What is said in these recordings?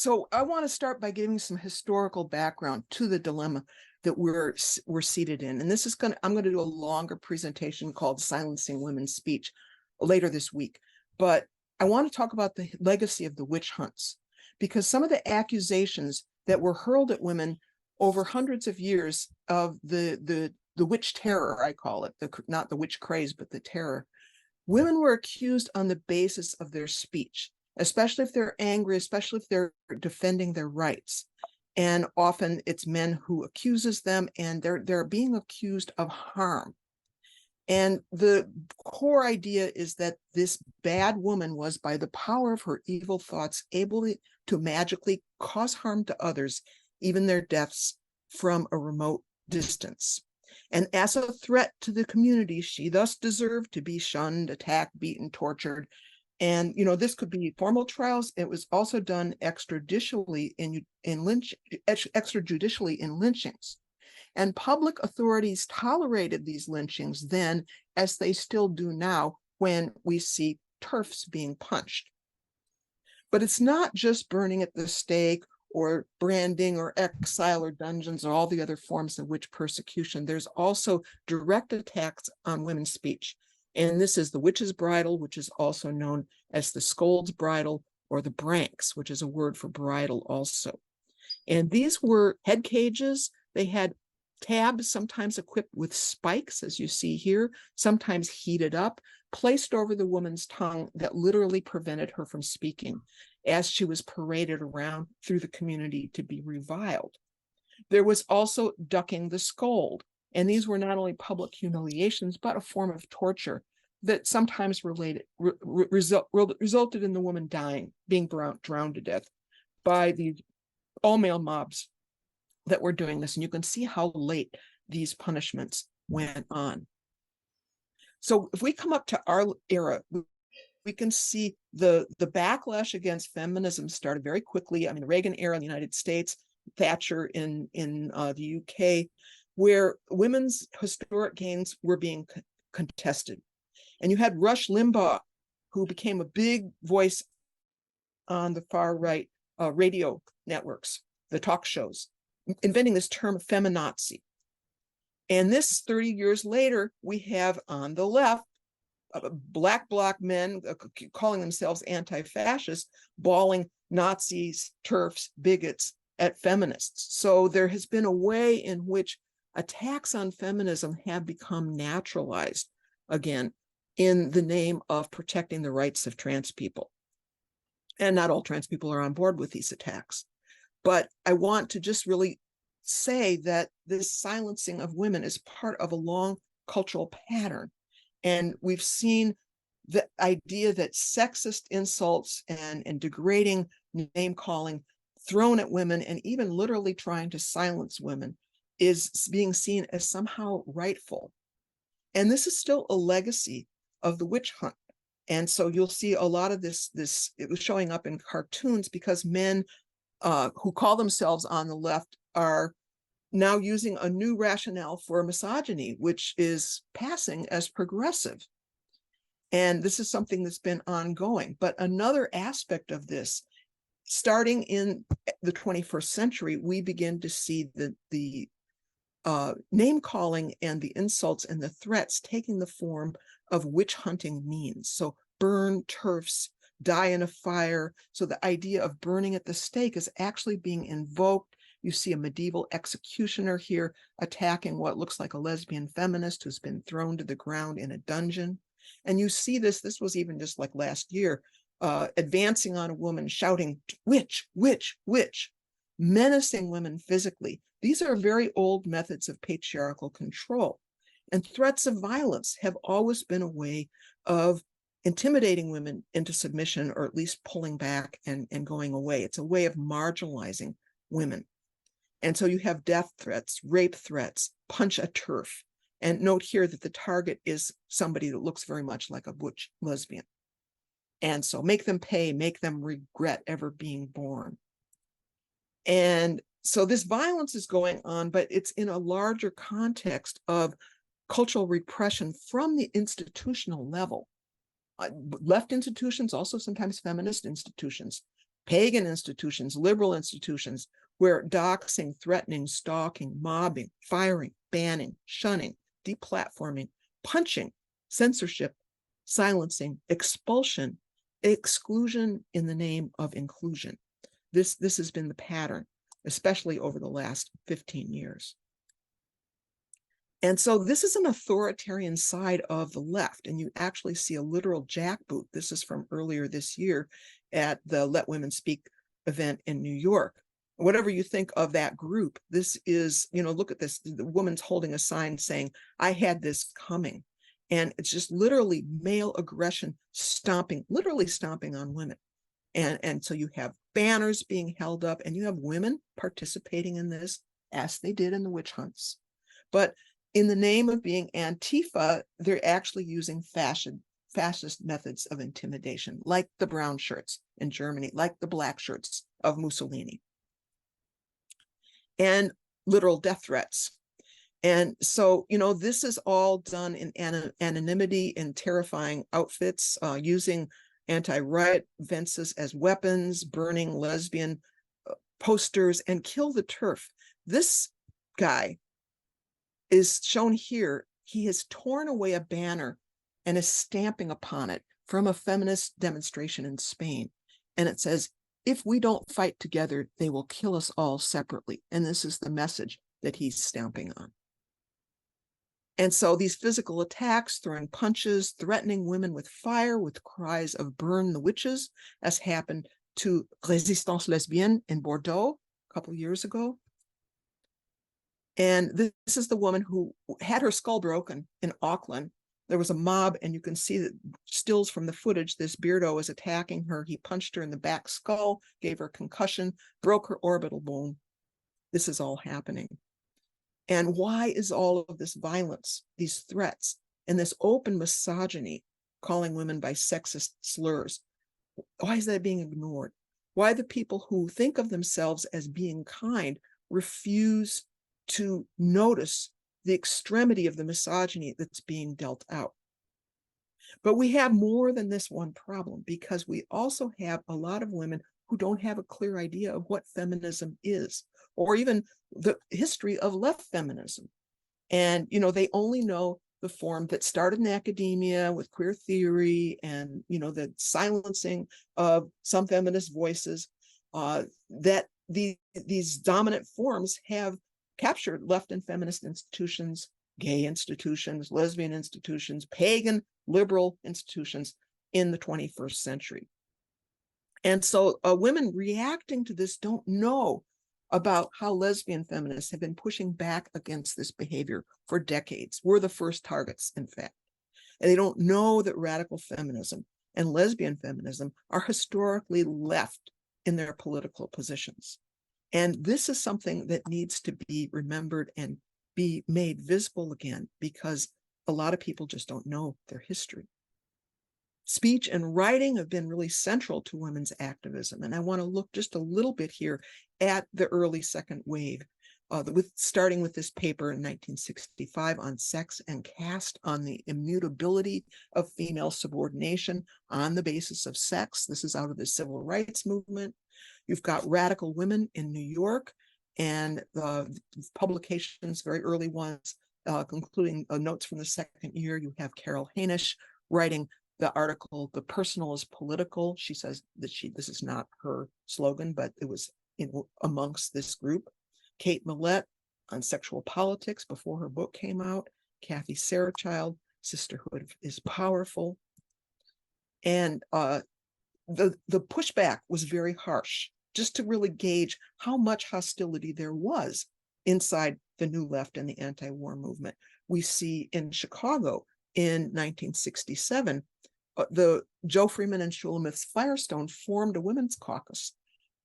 So I want to start by giving some historical background to the dilemma that we're seated in. And this is I'm going to do a longer presentation called Silencing Women's Speech later this week. But I want to talk about the legacy of the witch hunts, because some of the accusations that were hurled at women over hundreds of years of the witch terror, I call it, not the witch craze, but the terror. Women were accused on the basis of their speech, especially if they're angry, especially if they're defending their rights. And often it's men who accuses them, and they're being accused of harm. And the core idea is that this bad woman was, by the power of her evil thoughts, able to magically cause harm to others, even their deaths, from a remote distance. And as a threat to the community, she thus deserved to be shunned, attacked, beaten, tortured. And, this could be formal trials. It was also done extrajudicially in lynchings. And public authorities tolerated these lynchings then, as they still do now when we see TERFs being punched. But it's not just burning at the stake or branding or exile or dungeons or all the other forms of witch persecution. There's also direct attacks on women's speech. And this is the witch's bridle, which is also known as the scold's bridle, or the branks, which is a word for bridle also. And these were head cages. They had tabs, sometimes equipped with spikes, as you see here, sometimes heated up, placed over the woman's tongue that literally prevented her from speaking as she was paraded around through the community to be reviled. There was also ducking the scold. And these were not only public humiliations, but a form of torture that sometimes resulted in the woman dying, being drowned to death by these all-male mobs that were doing this. And you can see how late these punishments went on. So if we come up to our era, we can see the backlash against feminism started very quickly. I mean, the Reagan era in the United States, Thatcher in the UK, where women's historic gains were being contested. And you had Rush Limbaugh, who became a big voice on the far right radio networks, the talk shows, inventing this term feminazi. And this 30 years later, we have on the left, black bloc men calling themselves anti-fascists, bawling Nazis, TERFs, bigots at feminists. So there has been a way in which attacks on feminism have become naturalized again in the name of protecting the rights of trans people. And not all trans people are on board with these attacks. But I want to just really say that this silencing of women is part of a long cultural pattern. And we've seen the idea that sexist insults and degrading name calling thrown at women, and even literally trying to silence women, is being seen as somehow rightful. And this is still a legacy of the witch hunt. And so you'll see a lot of this it was showing up in cartoons, because men who call themselves on the left are now using a new rationale for misogyny, which is passing as progressive. And this is something that's been ongoing. But another aspect of this, starting in the 21st century, we begin to see the name calling and the insults and the threats taking the form of witch hunting means. So burn, TERFs, die in a fire. So the idea of burning at the stake is actually being invoked. You see a medieval executioner here attacking what looks like a lesbian feminist who's been thrown to the ground in a dungeon. And you see this was even just like last year, advancing on a woman, shouting, "Witch, witch, witch," menacing women physically. These are very old methods of patriarchal control. And threats of violence have always been a way of intimidating women into submission, or at least pulling back and going away. It's a way of marginalizing women. And so you have death threats, rape threats, punch a TERF. And note here that the target is somebody that looks very much like a butch lesbian. And so make them pay, make them regret ever being born. And so this violence is going on, but it's in a larger context of cultural repression from the institutional level. Left institutions, also sometimes feminist institutions, pagan institutions, liberal institutions, where doxing, threatening, stalking, mobbing, firing, banning, shunning, deplatforming, punching, censorship, silencing, expulsion, exclusion in the name of inclusion. This has been the pattern, especially over the last 15 years. And so this is an authoritarian side of the left, and you actually see a literal jackboot. This is from earlier this year at the Let Women Speak event in New York. Whatever you think of that group, this is, look at this. The woman's holding a sign saying, "I had this coming." And it's just literally male aggression literally stomping on women. And so you have banners being held up, and you have women participating in this, as they did in the witch hunts. But in the name of being Antifa, they're actually using fascist methods of intimidation, like the brown shirts in Germany, like the black shirts of Mussolini, and literal death threats. And so, this is all done in anonymity, in terrifying outfits, using anti-riot fences as weapons, burning lesbian posters, and kill the turf. This guy is shown here. He has torn away a banner and is stamping upon it from a feminist demonstration in Spain. And it says, "If we don't fight together, they will kill us all separately." And this is the message that he's stamping on. And so these physical attacks, throwing punches, threatening women with fire, with cries of "burn the witches," as happened to Résistance Lesbienne in Bordeaux a couple of years ago. And this is the woman who had her skull broken in Auckland. There was a mob, and you can see that stills from the footage. This beardo is attacking her. He punched her in the back skull, gave her a concussion, broke her orbital bone. This is all happening. And why is all of this violence, these threats, and this open misogyny, calling women by sexist slurs, why is that being ignored? Why the people who think of themselves as being kind refuse to notice the extremity of the misogyny that's being dealt out? But we have more than this one problem, because we also have a lot of women who don't have a clear idea of what feminism is, or even the history of left feminism. And, they only know the form that started in academia with queer theory and, the silencing of some feminist voices, that these dominant forms have captured left and feminist institutions, gay institutions, lesbian institutions, pagan liberal institutions in the 21st century. And so women reacting to this don't know about how lesbian feminists have been pushing back against this behavior for decades. We're the first targets, in fact. And they don't know that radical feminism and lesbian feminism are historically left in their political positions. And this is something that needs to be remembered and be made visible again, because a lot of people just don't know their history. Speech and writing have been really central to women's activism. And I want to look just a little bit here at the early second wave, starting with this paper in 1965 on sex and caste, on the immutability of female subordination on the basis of sex. This is out of the civil rights movement. You've got radical women in New York, and publications, very early ones, including notes from the second year. You have Carol Hainish writing the article, "The Personal is Political." She says that this is not her slogan, but it was amongst this group. Kate Millett on sexual politics before her book came out. Kathy Sarachild, "Sisterhood is Powerful." And the pushback was very harsh, just to really gauge how much hostility there was inside the New Left and the anti-war movement. We see in Chicago in 1967, the Joe Freeman and Shulamith Firestone formed a women's caucus.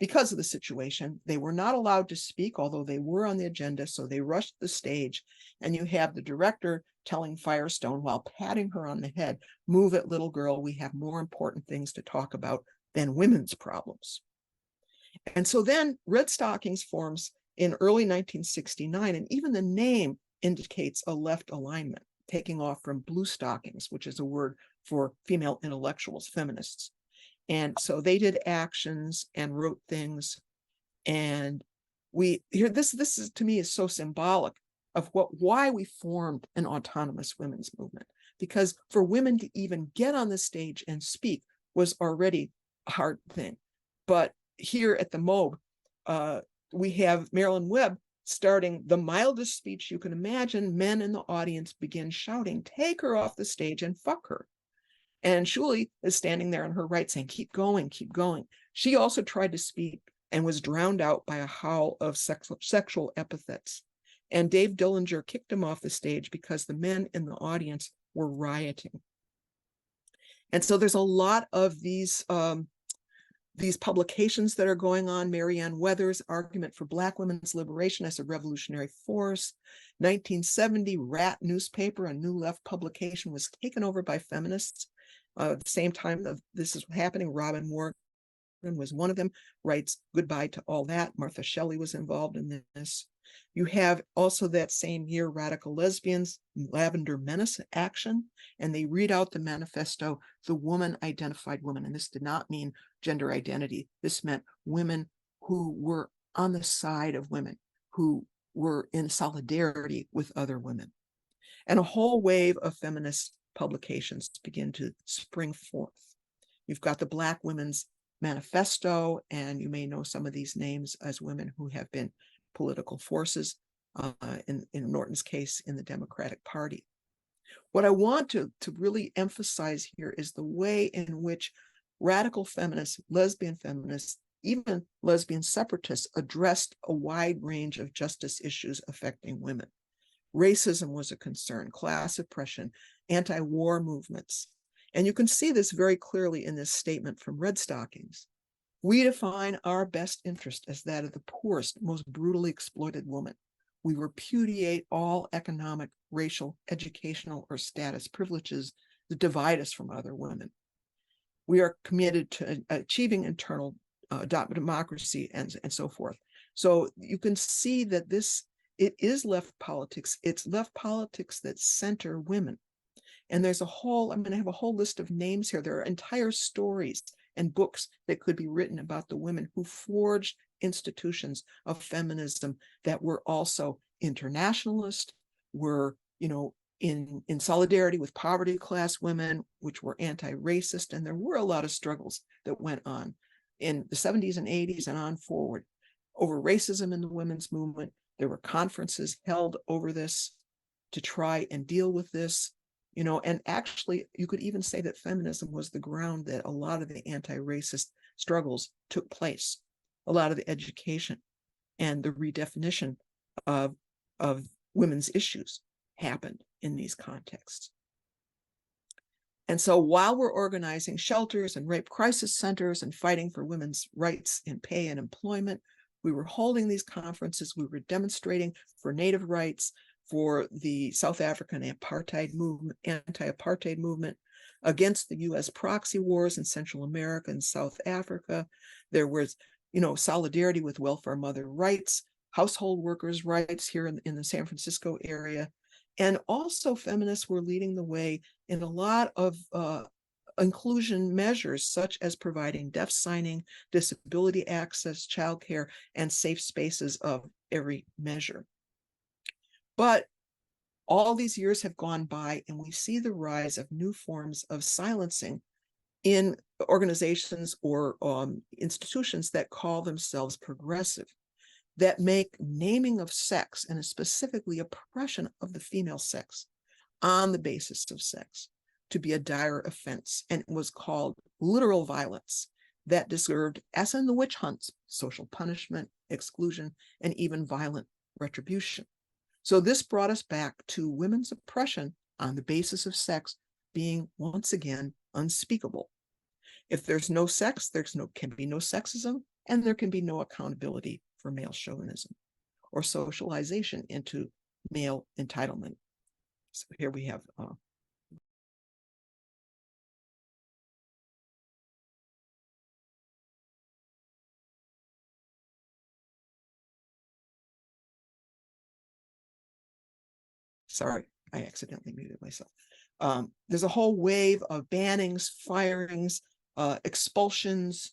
Because of the situation, they were not allowed to speak, although they were on the agenda, so they rushed the stage. And you have the director telling Firestone, while patting her on the head, "Move it, little girl, we have more important things to talk about than women's problems." And so then Red Stockings forms in early 1969, and even the name indicates a left alignment, taking off from Blue Stockings, which is a word for female intellectuals, feminists. And so they did actions and wrote things. And this is, to me, is so symbolic of why we formed an autonomous women's movement. Because for women to even get on the stage and speak was already a hard thing. But here at the MOB, we have Marilyn Webb starting the mildest speech you can imagine. Men in the audience begin shouting, "Take her off the stage and fuck her." And Shuli is standing there on her right saying, "Keep going, keep going." She also tried to speak and was drowned out by a howl of sexual epithets. And Dave Dillinger kicked him off the stage because the men in the audience were rioting. And so there's a lot of these publications that are going on. Marianne Weathers' Argument for Black Women's Liberation as a Revolutionary Force. 1970, Rat newspaper, a New Left publication, was taken over by feminists. At the same time that this is happening, Robin Morgan was one of them, writes Goodbye to All That. Martha Shelley was involved in this. You have also that same year, Radical Lesbians, Lavender Menace Action, and they read out the manifesto, The Woman Identified Woman. And this did not mean gender identity. This meant women who were on the side of women, who were in solidarity with other women. And a whole wave of feminist publications begin to spring forth. You've got the Black Women's Manifesto, and you may know some of these names as women who have been political forces, in Norton's case, in the Democratic Party. What I want to really emphasize here is the way in which radical feminists, lesbian feminists, even lesbian separatists addressed a wide range of justice issues affecting women. Racism was a concern, class oppression, anti-war movements. And you can see this very clearly in this statement from Red Stockings. We define our best interest as that of the poorest, most brutally exploited woman. We repudiate all economic, racial, educational, or status privileges that divide us from other women. We are committed to achieving internal democracy and so forth. So you can see that it is left politics. It's left politics that center women. And there's I'm going to have a whole list of names here. There are entire stories and books that could be written about the women who forged institutions of feminism that were also internationalist, were, in solidarity with poverty class women, which were anti-racist. And there were a lot of struggles that went on in the 70s and 80s and on forward over racism in the women's movement. There were conferences held over this to try and deal with this. And actually, you could even say that feminism was the ground that a lot of the anti-racist struggles took place. A lot of the education and the redefinition of women's issues happened in these contexts. And so while we're organizing shelters and rape crisis centers and fighting for women's rights in pay and employment, we were holding these conferences, we were demonstrating for Native rights, for the South African apartheid movement, anti-apartheid movement, against the US proxy wars in Central America and South Africa. There was, solidarity with welfare mother rights, household workers' rights here in the San Francisco area. And also feminists were leading the way in a lot of inclusion measures, such as providing deaf signing, disability access, childcare, and safe spaces of every measure. But all these years have gone by, and we see the rise of new forms of silencing in organizations or institutions that call themselves progressive, that make naming of sex, and specifically oppression of the female sex on the basis of sex, to be a dire offense. And it was called literal violence that deserved, as in the witch hunts, social punishment, exclusion, and even violent retribution. So this brought us back to women's oppression on the basis of sex being once again unspeakable. If there's no sex, can be no sexism, and there can be no accountability for male chauvinism or socialization into male entitlement. So here we have sorry, I accidentally muted myself. There's a whole wave of bannings, firings, expulsions,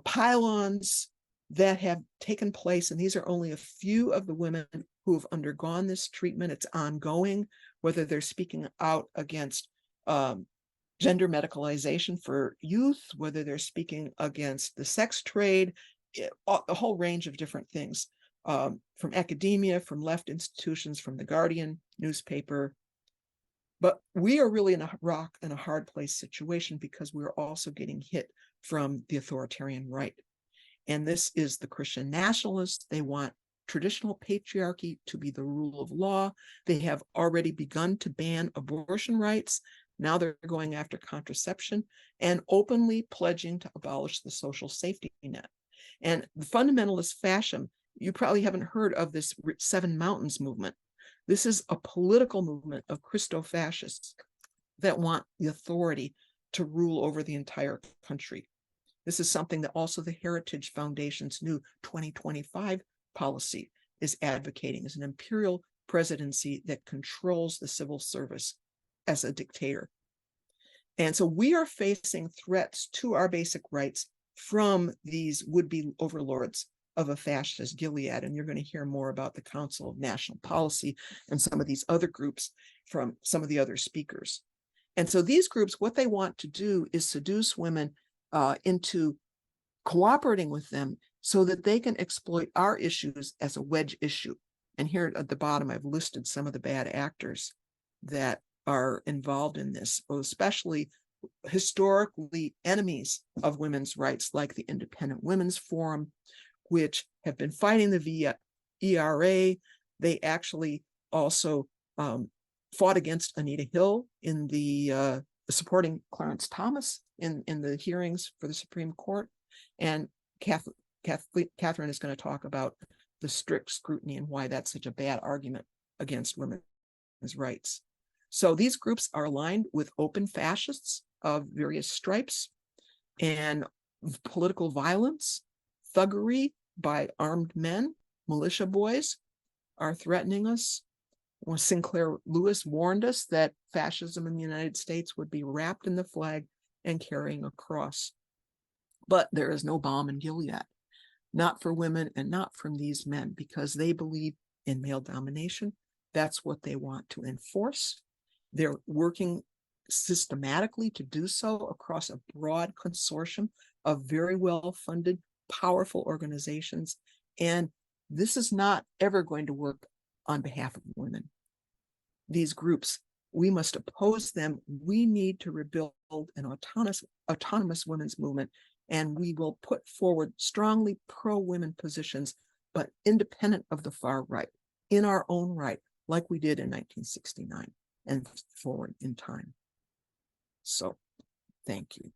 pylons that have taken place. And these are only a few of the women who have undergone this treatment. It's ongoing, whether they're speaking out against gender medicalization for youth, whether they're speaking against the sex trade, a whole range of different things, from academia, from left institutions, from the Guardian newspaper. But we are really in a rock and a hard place situation because we're also getting hit from the authoritarian right. And this is the Christian nationalists. They want traditional patriarchy to be the rule of law. They have already begun to ban abortion rights. Now they're going after contraception and openly pledging to abolish the social safety net. And the fundamentalist fascism, you probably haven't heard of this Seven Mountains movement. This is a political movement of Christo-fascists that want the authority to rule over the entire country. This is something that also the Heritage Foundation's new 2025 policy is advocating, as an imperial presidency that controls the civil service as a dictator. And so we are facing threats to our basic rights from these would-be overlords of a fascist Gilead. And you're going to hear more about the Council of National Policy and some of these other groups from some of the other speakers. And so these groups, what they want to do is seduce women into cooperating with them so that they can exploit our issues as a wedge issue. And here at the bottom, I've listed some of the bad actors that are involved in this, especially historically enemies of women's rights, like the Independent Women's Forum, which have been fighting the ERA. They actually also fought against Anita Hill in the supporting Clarence Thomas in the hearings for the Supreme Court. And Catherine is going to talk about the strict scrutiny and why that's such a bad argument against women's rights. So these groups are aligned with open fascists of various stripes, and political violence, thuggery by armed men, militia boys are threatening us. Well, Sinclair Lewis warned us that fascism in the United States would be wrapped in the flag and carrying a cross. But there is no balm in Gilead, not for women and not from these men, because they believe in male domination. That's what they want to enforce. They're working systematically to do so across a broad consortium of very well-funded, powerful organizations. And this is not ever going to work on behalf of women. These groups, we must oppose them. We need to rebuild an autonomous women's movement, and we will put forward strongly pro-women positions, but independent of the far right, in our own right, like we did in 1969 and forward in time. So, thank you.